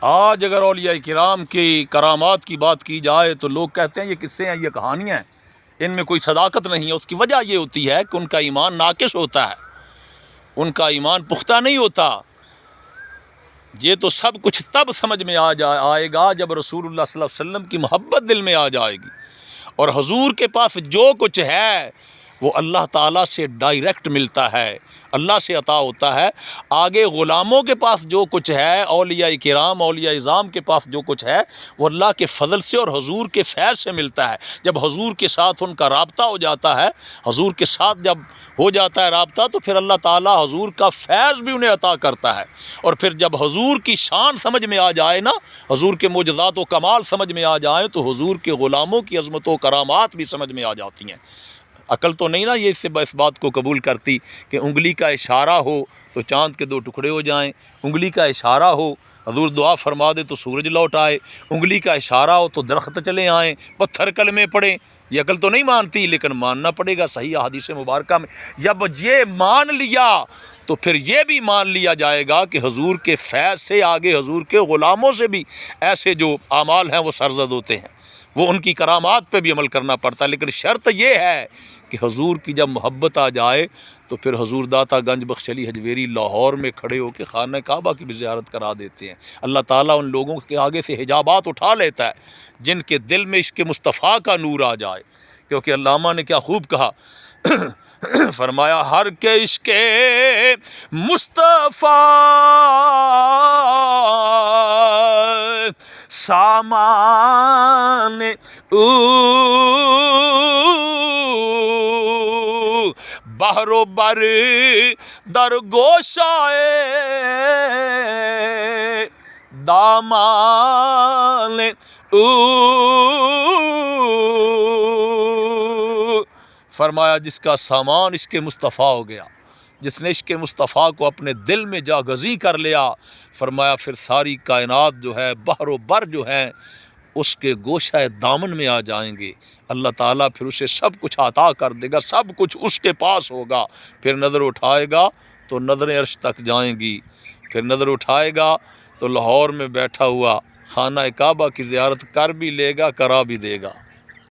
آج اگر اولیاء کرام کی کرامات کی بات کی جائے تو لوگ کہتے ہیں یہ قصے ہیں، یہ کہانیاں ہیں، ان میں کوئی صداقت نہیں ہے۔ اس کی وجہ یہ ہوتی ہے کہ ان کا ایمان ناقص ہوتا ہے، ان کا ایمان پختہ نہیں ہوتا۔ یہ تو سب کچھ تب سمجھ میں آئے گا جب رسول اللہ صلی اللہ علیہ وسلم کی محبت دل میں آ جائے گی، اور حضور کے پاس جو کچھ ہے وہ اللہ تعالیٰ سے ڈائریکٹ ملتا ہے، اللہ سے عطا ہوتا ہے۔ آگے غلاموں کے پاس جو کچھ ہے، اولیاء کرام اولیاء اعظام کے پاس جو کچھ ہے، وہ اللہ کے فضل سے اور حضور کے فیض سے ملتا ہے۔ جب حضور کے ساتھ ان کا رابطہ ہو جاتا ہے، حضور کے ساتھ جب ہو جاتا ہے رابطہ، تو پھر اللہ تعالیٰ حضور کا فیض بھی انہیں عطا کرتا ہے۔ اور پھر جب حضور کی شان سمجھ میں آ جائے نا، حضور کے معجزات و کمال سمجھ میں آ جائیں، تو حضور کے غلاموں کی عظمت و کرامات بھی سمجھ میں آ جاتی ہیں۔ عقل تو نہیں نا یہ اس بات کو قبول کرتی کہ انگلی کا اشارہ ہو تو چاند کے 2 ٹکڑے ہو جائیں، انگلی کا اشارہ ہو حضور دعا فرما دے تو سورج لوٹ آئے، انگلی کا اشارہ ہو تو درخت چلے آئیں، پتھر کلمے پڑھیں۔ یہ عقل تو نہیں مانتی، لیکن ماننا پڑے گا۔ صحیح احادیث مبارکہ میں جب یہ مان لیا تو پھر یہ بھی مان لیا جائے گا کہ حضور کے فیض سے آگے حضور کے غلاموں سے بھی ایسے جو اعمال ہیں وہ سرزد ہوتے ہیں، وہ ان کی کرامات پہ بھی عمل کرنا پڑتا ہے۔ لیکن شرط یہ ہے کہ حضور کی جب محبت آ جائے تو پھر حضور داتا گنج بخش علی حجویری لاہور میں کھڑے ہو کے خانہ کعبہ کی بھی زیارت کرا دیتے ہیں۔ اللہ تعالیٰ ان لوگوں کے آگے سے حجابات اٹھا لیتا ہے جن کے دل میں عشق مصطفیٰ کا نور آ جائے، کیونکہ علامہ نے کیا خوب کہا، فرمایا ہر کے عشق مصطفیٰ سامان بحر و بر در گوشائے دامان فرمایا جس کا سامان عشق مصطفیٰ ہو گیا، جس نے عشق مصطفیٰ کو اپنے دل میں جاگزی کر لیا، فرمایا پھر ساری کائنات جو ہے، بحر و بر جو ہیں، اس کے گوشہ دامن میں آ جائیں گے۔ اللہ تعالیٰ پھر اسے سب کچھ عطا کر دے گا، سب کچھ اس کے پاس ہوگا۔ پھر نظر اٹھائے گا تو نظریں عرش تک جائیں گی، پھر نظر اٹھائے گا تو لاہور میں بیٹھا ہوا خانہ کعبہ کی زیارت کر بھی لے گا، کرا بھی دے گا۔